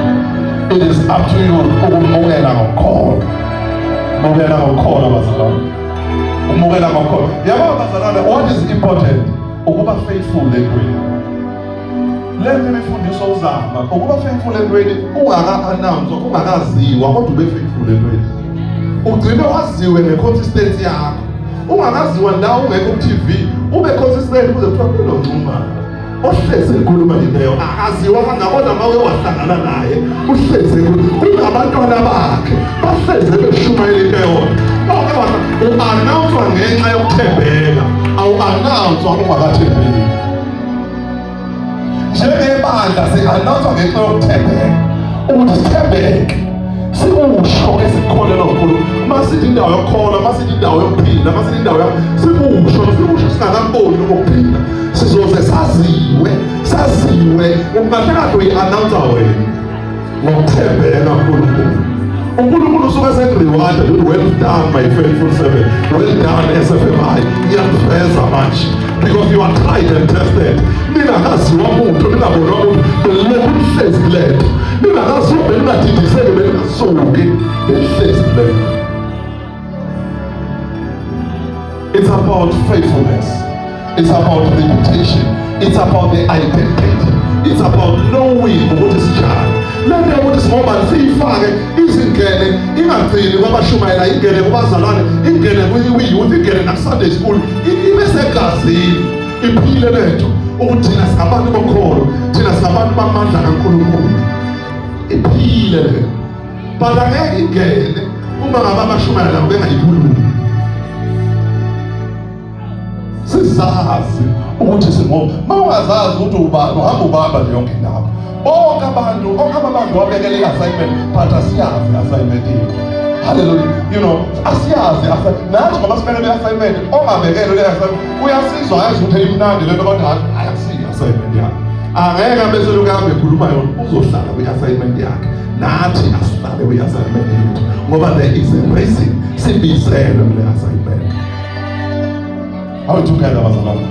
It is up to you ukumukela ngokukholwa. Umukela ngokukholwa abazalwane. Umukela ngokukholwa. Yabo abazalwane, what is important? Ukuba faithful entweni. Le nto imfundiso uzama ukuba faithful entweni ungaka-announce, ungakaziwa kodwa ube faithful entweni. Ugcine waziwe ngeconsistency yakho. Ungakaziwa ndawo ungekho ku-TV, ube consistent kuze kuthiwa kunoNxumalo ohlezi ekhuluma into akaziwa kangabona uma wahlangana naye uhlezi kunabantwana bakhe bahlezi beshumayela into eyodwa. U-announce-wa ngenxa yokuthembeka, awu-announce-wa ungakathembeki. Njengebandla si-announce-wa ngenxa yokuthembeka, ukuthi sithembeke, sikusho esikholelwa kuNkulunkulu. Masithi indawo yokukholwa, masithi indawo yokuphila, masithi indawo sikusho singakaboni ukuphila, sizoze saziwe kahle kade uyi-announce wena ngokuthembeka kuNkulunkulu. uNkulunkulu usuke sekuriwada ukuthi well done my faithful servant, well done SFMI, iyakuveza manje because you are tried and tested. Ningakaziwa muntu, ningabonwa muntu, belokhu lihlezi kulento. Ningakaziwa belingadidiseki, belingasuki lihlezi kulento. It's about faithfulness. It's about reputation. It's about the identity. It's about knowing ukuthi sijani. Lento yokuthi singobani siyifake izingene ingagcini kwabashumayela, ingene kubazalwane, ingene kwi-youth, ingene naku-Sunday school, ibe segazini, iphile lento ukuthi thina singabantu bokholo, thina singabantu bamandla kaNkulunkulu, iphile lento. But angeke ingene uma ngabe abashumayela bengayikhulumi. Sizazi ukuthi singoba mawungazazi ukuthi ubani uhamba ubamba nje yonke indaba. Bonke abantu wabekele i-assignment but asiyazi i-assignment yethu. Hallelujah. You know, asiyazi nathi ngoba sibekele i-assignment, ongabekele le-assignment uyasizwa yazi ukuthi imnandi lento kodwa ayasiyi i-assignment yakhe. Angeke bese lukahambe ekhuluma yona, uzohlala kwi-assignment yakhe. Nathi asihlale kwi-assignment yethu ngoba there is a reason sibizelwe kule-assignment. Are we together bazalwane?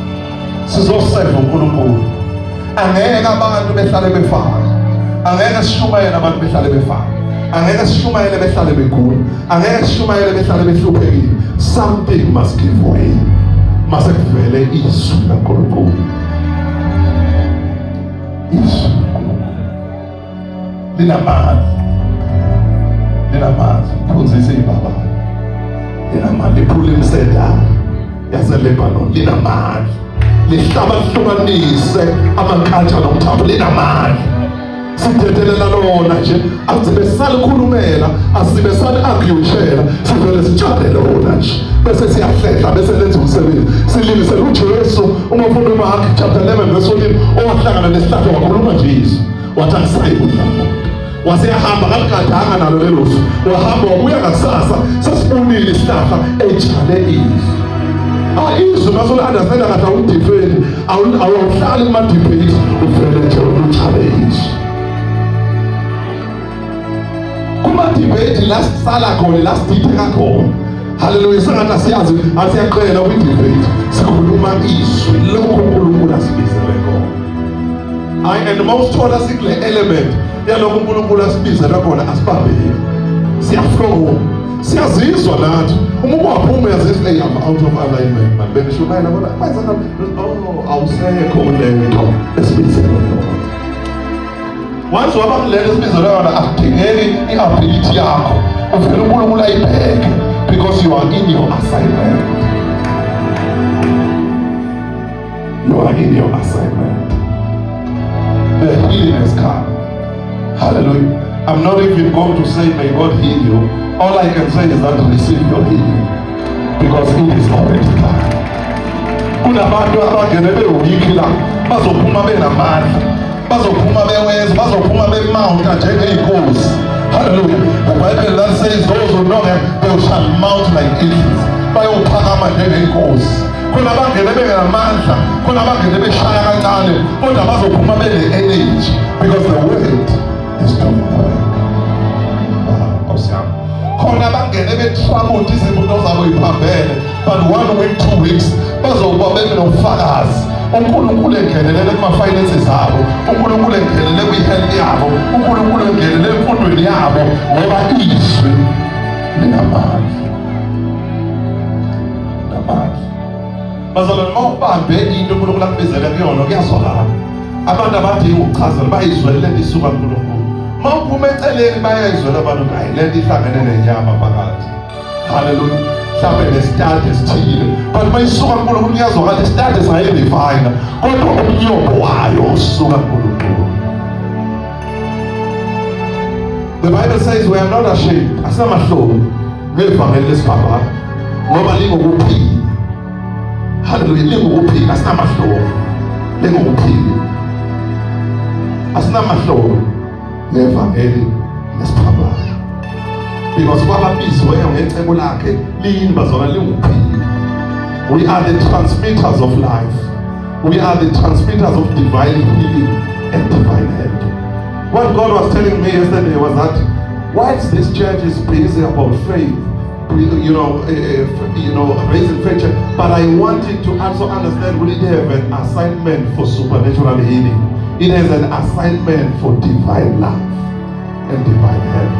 Sizoseva uNkulunkulu. Angeke abantu behlale befana. Angeke sishumayele abantu behlale befana. Angeke sishumayele behlale begula. Angeke sishumayele behlale behluphekile. Something must give way. Mase kuvele izwi laNkulunkulu. Izwi linamandla. Linamandla. Liphunzise ibaba. Linamandla. Liphule imisedala yaseLebanon. Linamandla. Lihlaba lihlukanise amakhatsha nomthambo. Linamandla. Sithethelela lona nje, asibe salikhulumela, asibe sali-argueshela, sivele sitshale lona nje bese siyahlehla, bese lenza umsebenzi. Silingisele uJesu uma ufunda uMark chapter 11 verse 14, owahlangana nesihlahla wakhuluma nje izwi, wathi akusayi kudla muntu. Waseyahamba kalikadanga nalo lelo zwi, wahamba wabuya ngakusasa sesibonile isihlahla etshale izwi. Izwi masola-understanda kahle awudifendi, awuhlali kuma-debate, uvele nje utshale izwi. Kuma-debate lasala khona, lasiditheka khona. Hallelujah. Sengathi asiyazi, asiyaqela kwi-debate, sikhuluma izwi lokho uNkulunkulu asibizele khona. And most thola sikule element yalokho uNkulunkulu asibizele khona asibambeki. Siyaflow, siyazizwa nathi. Uma waphuma uyazizwa I'm out of alignment, man. Bengishumayela bona kwenzeka, awusekho lento esibizele khona. Once waba kulento esibizele yona akudingeki i-ability yakho, uvele uNkulunkulu ayibheke because you are in your assignment. You are in your assignment. The healing has come. Hallelujah. I'm not even going to say may God heal you. All I can say is that receive your healing because it is already done. kunabantu abangene bewiki la bazophuma benamandla, bazophuma beweza, bazophuma bemount njengey'nkosi. Hallelujah. The Bible that says those who know them, they shall mount like eagles. Bayophakama njengey'nkosi. Khona abangene bengenamandla, khona abangene beshaya kancane, kodwa bazophuma bene-energy because the word is doing the work. Nkosi yami. Khona abangene betramuta izinto zabo yiphambene, but 1 week, 2 weeks bazokuba benobufakazi. uNkulunkulu engenelele kuma-finances abo, uNkulunkulu engenelele kwi-health yabo, uNkulunkulu engenelele emfundweni yabo, ngoba izwi linamandla. Bazalwane, uma ubambe into uNkulunkulu akubizele kuyona kuyazwakala. Abantu abadinga ukuchazela bayizwele lento isuka kuNkulunkulu. Uma uphuma eceleni bayayizwela abantu ukuthi hayi lento ihlangene nenyama phakathi. Hallelujah. Mhlawumbe nesitati esithile, but uma isuka kuNkulunkulu kuyazwakala isitati singayidefine, kodwa umnyombo wayo usuka kuNkulunkulu. The Bible says we are not ashamed. Asinamahloni ngevangeli lesiphambano ngoba lingokuphila. Hallelujah. Lingokuphila, asinamahloni. Lingokuphila, asinamahloni ngevangeli lesiphambano. Because kwababizweyo ngecebo lakhe liyini bazalwane, linguphila. We are the transmitters of life. We are the transmitters of divine healing and divine health. What God was telling me yesterday was that whilst this church is busy about faith, raising faith, but I wanted to also understand we have an assignment for supernatural healing. It has an assignment for divine life and divine health.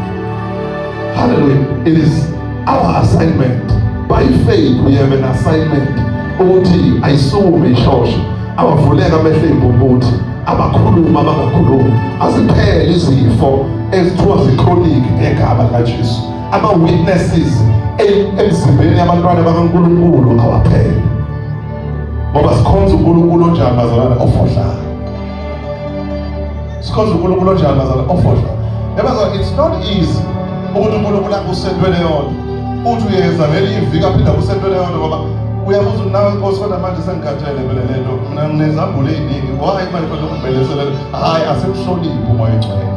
Hallelujah. It is our assignment. By faith we have an assignment. Uthi ayisume ishosho, abavuleka amehle imbubuthi, abakhuluma abangakhulumi, aziphele izifo ezithiwa zi-chronic ngegama likaJesu. Ama-witnesses emzimbeni yabantu bakaNkulunkulu awaphele. Ngoba sikhonza uNkulunkulu onjani bazalwane? Ofohlayo. Sikhonza uNkulunkulu onjani bazalwane? Ofohlayo. Yabazalwane, it's not easy ukuthi uNkulunkulu akusentwele yodwa. Uthi uyeza ngelinye iviki aphinda kusentwele yodwa ngoba uyabuza ukuthi nawe Nkosi kodwa manje sengikhathele vele lento. Mina nginezambulo ey'ningi. Why manje kodwa ukubheleselela? Hayi, asemhloniphi umoya oyingcwele.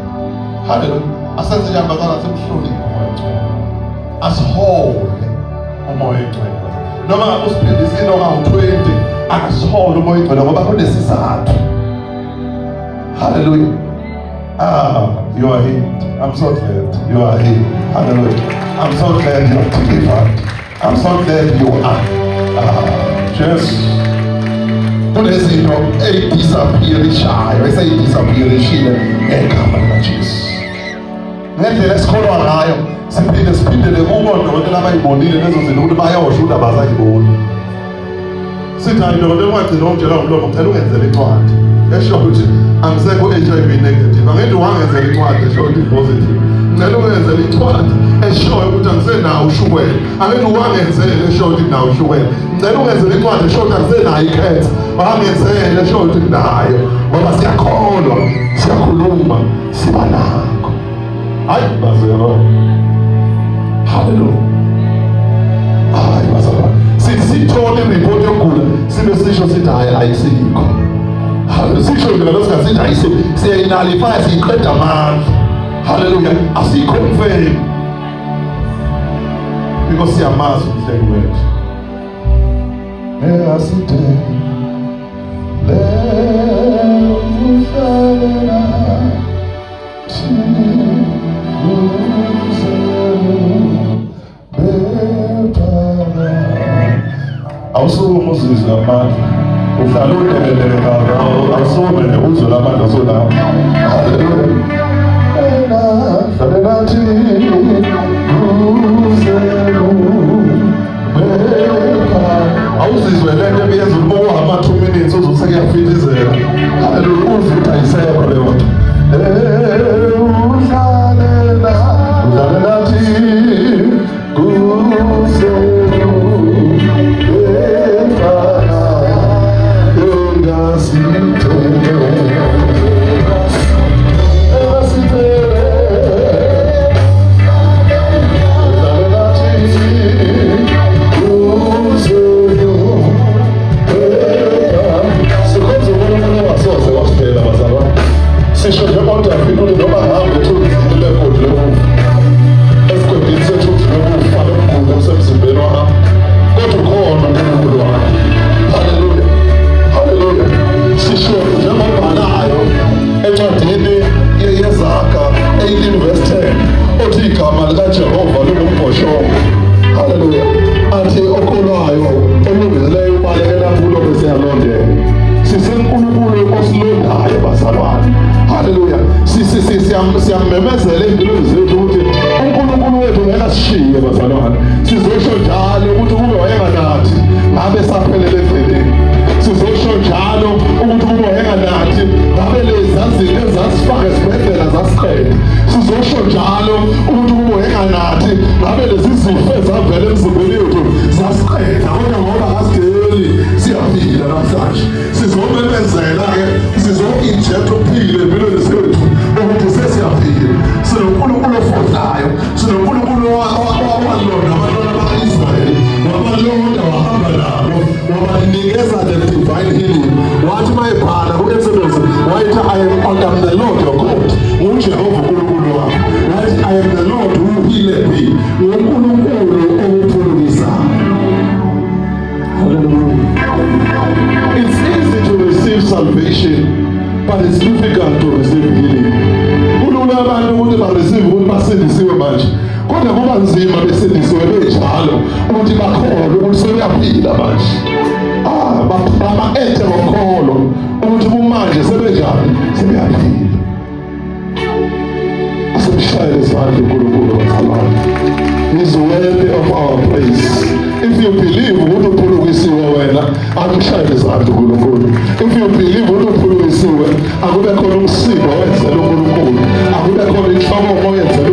Hallelujah. Asenze njani bazalwane? Asemhloniphi umoya oyingcwele. Asihole umoya oyingcwele. Noma usiphindise into kawu-20, akasihole umoya oyingcwele ngoba kunesizathu. Hallelujah. You are healed. I'm so glad you are healed. Hallelujah. I'm so glad you are delivered. I'm so glad you are. Just kunezinto ey'disappearishayo, esey'disappearishile ngegama likaJesu. Ngendlela esikholwa ngayo siphindele kubo odokotela abayibonile lezo zinto ukuthi bayosho ukuthi abazayiboni. Sithi hayi dokotela ungagcina ungitshela ngomlomo, ngicela ungenzele incwadi esho ukuthi angisekho HIV negative. Angithi wangenzela incwadi esho ukuthi positive. Ngicela ungenzele incwadi eshoyo ukuthi angisenawo ushukela. Angithi wangenzele esho ukuthi nginawo ushukela. Ngicela ungenzele incwadi esho ukuthi angisenayo ikhensa. Wangenzele esho ukuthi nginayo. Ngoba siyakholwa, siyakhuluma, siba nakho. Hayi bazalwane. Hallelujah. Hayi bazalwane. Sithole ireport yokugula sibe sisho sithi hayi ayisikho. Hallelujah. Sisho ngalo sikasithi ayisikho. Siyayinalifaya siyiqeda amandla. Hallelujah. Asiyiconfirm. Because siyamazi umhlengi wethu. Asithe leo uhlala awusuke uzizwe amandla, uhlala udeleleka, awusuke uzwe lamandla sonawo. Hlale nathi awuzizwe lento ebiyenza ukuba uhamba 2 minutes uze usekuyafitizela. Hallelujah. Uzwe ukuthi ayisekho leyo nto. Uhlale nathi othi igama likaJehova lingumphoshogo. Haleluya. Athi okholwayo olungileyo ubalekela kulo bese yalondela. Sisenkulunkulu osilondayo bazalwane. Haleluya. Siyamemezela empilweni zethu ukuthi uNkulunkulu wethu ngeke asishiye bazalwane. Sizosho njalo ukuthi kube wayenganathi ngabe saphelele endleleni. Sizosho njalo ukuthi kube wayenganathi ngabe lezazinto ezasifaka esibhedlela zasiqeda. Sizosho njalo ukuthi kube wayenganathi ngabe lezi zifo ezavela emzimbeni yethu zasiqeda. Kodwa ngoba asideli siyaphila namhlanje. Sizomemezela-ke, sizo-injecta uphile empilweni zethu ukuthi sesiyaphila. SinoNkulunkulu ofohlayo, SinoNkulunkulu owalonda abantwana baka-Israyeli, wabalonda wahamba nabo, wabanikeza the divine healing. Wathi uma ebhala ku-Exodus, wayithi I am the Lord your God. UJehova uNkulunkulu wakho. Wathi I am the Lord who healeth thee. UNkulunkulu okuphulukisayo. Hallelujah. It's easy to receive salvation, but it's difficult to receive healing. Kulula abantu ukuthi bareceive ukuthi basindisiwe manje. Kodwa kuba nzima besindisiwe benjalo ukuthi bakholwe ukuthi sebeyaphila manje. Bama-ethe ngokholo ukuthi kumanje sebenjani, sebeyaphila. Asemshayele izandla uNkulunkulu bazalwane. He's worthy of our praise. If you believe ukuthi uphulukisiwe wena, akumshayele izandla uNkulunkulu. If you believe ukuthi uphulukisiwe, akube khona umsindo owenzela uNkulunkulu, akube khona inhlobo oyenzela